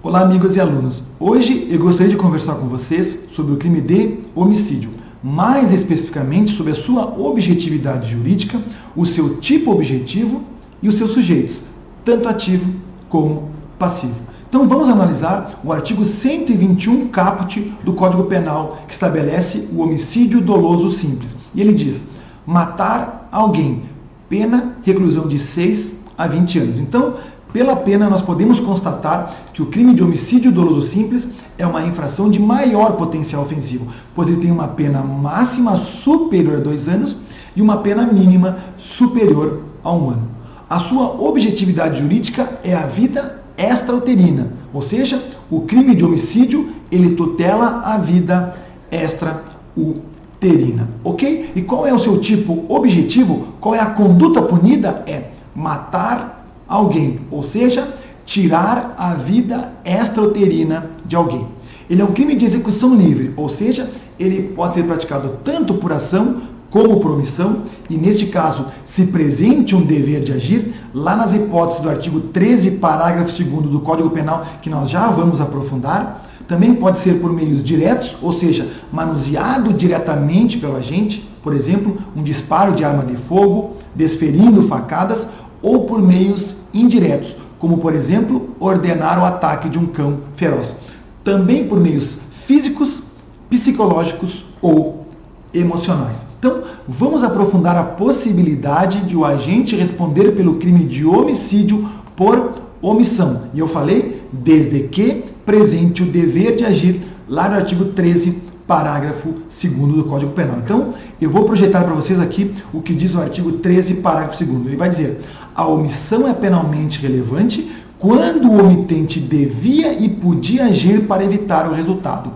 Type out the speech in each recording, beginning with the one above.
Olá, amigos e alunos. Hoje eu gostaria de conversar com vocês sobre o crime de homicídio, mais especificamente sobre a sua objetividade jurídica, o seu tipo objetivo e os seus sujeitos, tanto ativo como passivo. Então vamos analisar o artigo 121 caput do Código Penal, que estabelece o homicídio doloso simples. E ele diz: matar alguém, pena reclusão de 6 a 20 anos. Então, pela pena, nós podemos constatar que o crime de homicídio doloso simples é uma infração de maior potencial ofensivo, pois ele tem uma pena máxima superior a 2 anos e uma pena mínima superior a 1 ano. A sua objetividade jurídica é a vida extrauterina, ou seja, o crime de homicídio, ele tutela a vida extrauterina, ok? E qual é o seu tipo objetivo? Qual é a conduta punida? É matar alguém, ou seja, tirar a vida extrauterina de alguém. Ele é um crime de execução livre, ou seja, ele pode ser praticado tanto por ação como por omissão, e neste caso, se presente um dever de agir, lá nas hipóteses do artigo 13, parágrafo 2º do Código Penal, que nós já vamos aprofundar, também pode ser por meios diretos, ou seja, manuseado diretamente pelo agente, por exemplo, um disparo de arma de fogo, desferindo facadas, ou por meios indiretos, como, por exemplo, ordenar o ataque de um cão feroz. Também por meios físicos, psicológicos ou emocionais. Então, vamos aprofundar a possibilidade de o agente responder pelo crime de homicídio por omissão. E eu falei, desde que presente o dever de agir, lá no artigo 13, parágrafo 2º do Código Penal. Então, eu vou projetar para vocês aqui o que diz o artigo 13, parágrafo 2º. Ele vai dizer: a omissão é penalmente relevante quando o omitente devia e podia agir para evitar o resultado.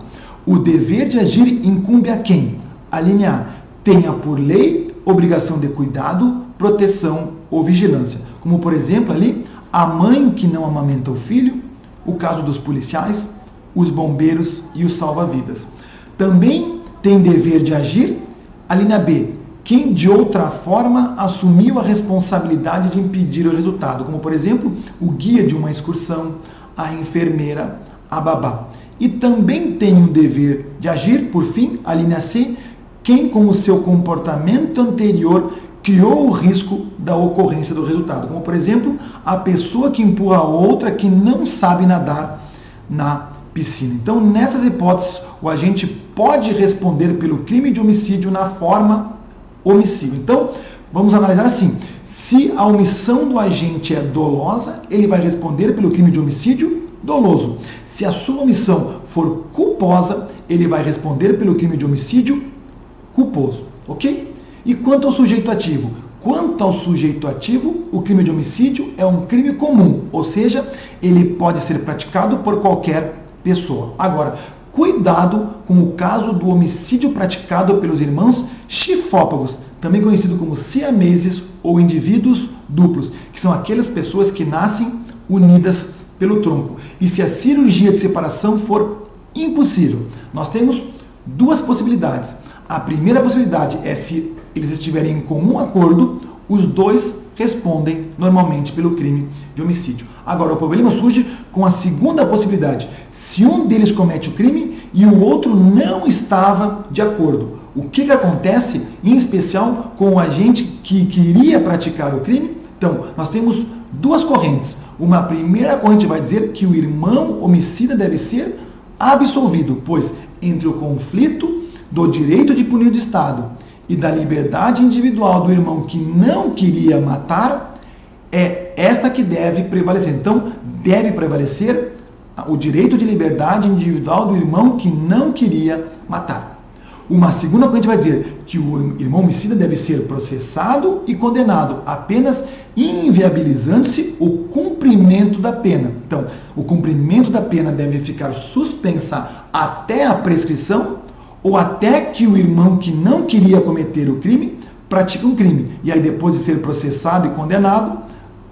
O dever de agir incumbe a quem? A linha A, tenha por lei obrigação de cuidado, proteção ou vigilância. Como, por exemplo, ali, a mãe que não amamenta o filho, o caso dos policiais, os bombeiros e os salva-vidas. Também tem dever de agir a linha B, quem de outra forma assumiu a responsabilidade de impedir o resultado, como, por exemplo, o guia de uma excursão, a enfermeira, a babá. E também tem o dever de agir, por fim, a linha C, quem com o seu comportamento anterior criou o risco da ocorrência do resultado, como, por exemplo, a pessoa que empurra a outra que não sabe nadar na piscina. Então, nessas hipóteses, o agente pode responder pelo crime de homicídio na forma homicídio. Então, vamos analisar assim: se a omissão do agente é dolosa, ele vai responder pelo crime de homicídio doloso. Se a sua omissão for culposa, ele vai responder pelo crime de homicídio culposo, ok? E quanto ao sujeito ativo? Quanto ao sujeito ativo, o crime de homicídio é um crime comum, ou seja, ele pode ser praticado por qualquer pessoa. Agora, cuidado com o caso do homicídio praticado pelos irmãos chifópagos, também conhecido como siameses ou indivíduos duplos, que são aquelas pessoas que nascem unidas pelo tronco. E se a cirurgia de separação for impossível, nós temos duas possibilidades. A primeira possibilidade é se eles estiverem em comum acordo, os dois respondem normalmente pelo crime de homicídio. Agora, o problema surge com a segunda possibilidade. Se um deles comete o crime e o outro não estava de acordo. O que acontece, em especial, com o agente que queria praticar o crime? Então, nós temos duas correntes. Uma primeira corrente vai dizer que o irmão homicida deve ser absolvido, pois entre o conflito do direito de punir do Estado e da liberdade individual do irmão que não queria matar, é esta que deve prevalecer. Então, deve prevalecer o direito de liberdade individual do irmão que não queria matar. Uma segunda corrente vai dizer que o irmão homicida deve ser processado e condenado, apenas inviabilizando-se o cumprimento da pena. Então, o cumprimento da pena deve ficar suspensa até a prescrição ou até que o irmão que não queria cometer o crime pratique um crime. E aí, depois de ser processado e condenado,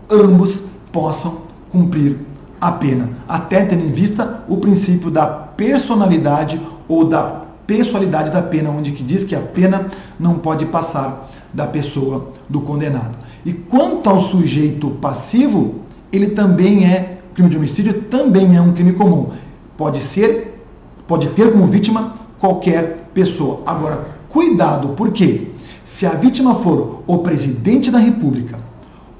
ambos possam cumprir a pena, até tendo em vista o princípio da personalidade ou da pessoalidade da pena, onde que diz que a pena não pode passar da pessoa do condenado. E quanto ao sujeito passivo, ele também é crime de homicídio também é um crime comum. Pode ter como vítima qualquer pessoa. Agora, cuidado, por quê? Se a vítima for o presidente da República,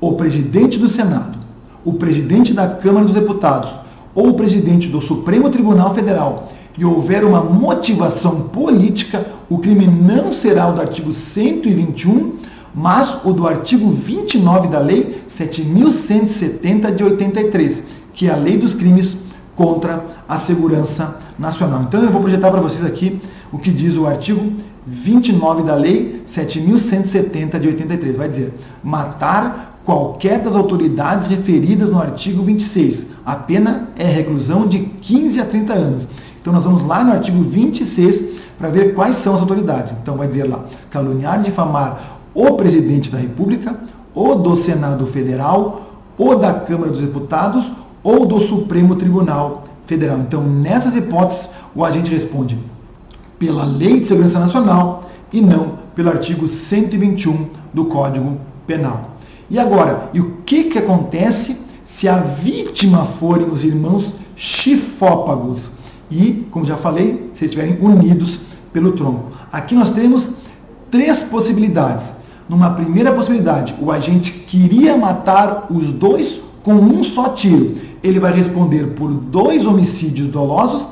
o presidente do Senado, o presidente da Câmara dos Deputados ou o presidente do Supremo Tribunal Federal e houver uma motivação política, o crime não será o do artigo 121, mas o do artigo 29 da Lei 7.170 de 83, que é a Lei dos Crimes contra a Segurança Nacional. Então eu vou projetar para vocês aqui o que diz o artigo 29 da Lei 7.170 de 83. Vai dizer: matar qualquer das autoridades referidas no artigo 26. A pena é reclusão de 15 a 30 anos. Então nós vamos lá no artigo 26 para ver quais são as autoridades. Então vai dizer lá: caluniar e difamar o presidente da República, ou do Senado Federal, ou da Câmara dos Deputados, ou do Supremo Tribunal Federal. Então, nessas hipóteses, o agente responde pela Lei de Segurança Nacional e não pelo artigo 121 do Código Penal. E agora, e o que acontece se a vítima forem os irmãos chifópagos? E, como já falei, se eles estiverem unidos pelo tronco. Aqui nós temos 3 possibilidades. Numa primeira possibilidade, o agente queria matar os dois com um só tiro. Ele vai responder por 2 homicídios dolosos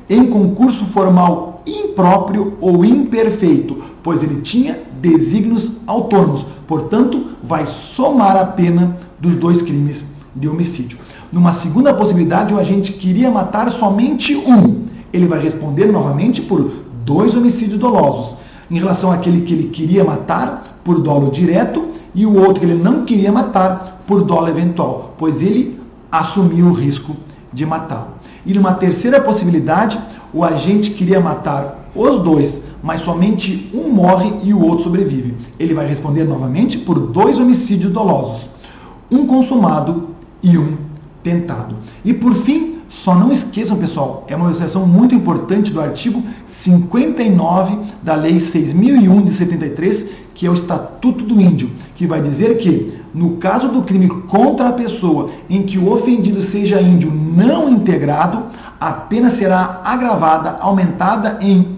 em concurso formal impróprio ou imperfeito, pois ele tinha desígnios autônomos. Portanto, vai somar a pena dos 2 crimes de homicídio. Numa segunda possibilidade, o agente queria matar somente um. Ele vai responder novamente por 2 homicídios dolosos. Em relação àquele que ele queria matar por dolo direto e o outro que ele não queria matar por dolo eventual, pois ele assumiu o risco de matá-lo. E numa terceira possibilidade, o agente queria matar os 2, mas somente um morre e o outro sobrevive. Ele vai responder novamente por 2 homicídios dolosos, um consumado e um tentado. E por fim, só não esqueçam, pessoal, é uma observação muito importante do artigo 59 da Lei 6.001 de 73, que é o Estatuto do Índio, que vai dizer que, no caso do crime contra a pessoa em que o ofendido seja índio não integrado, a pena será agravada, aumentada em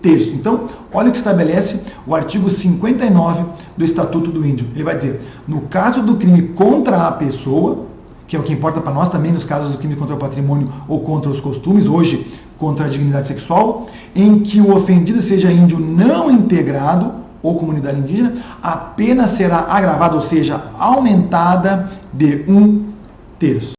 1/3. Então, olha o que estabelece o artigo 59 do Estatuto do Índio. Ele vai dizer: no caso do crime contra a pessoa, que é o que importa para nós também nos casos do crime contra o patrimônio ou contra os costumes, hoje contra a dignidade sexual, em que o ofendido seja índio não integrado ou comunidade indígena, a pena será agravada, ou seja, aumentada de 1/3.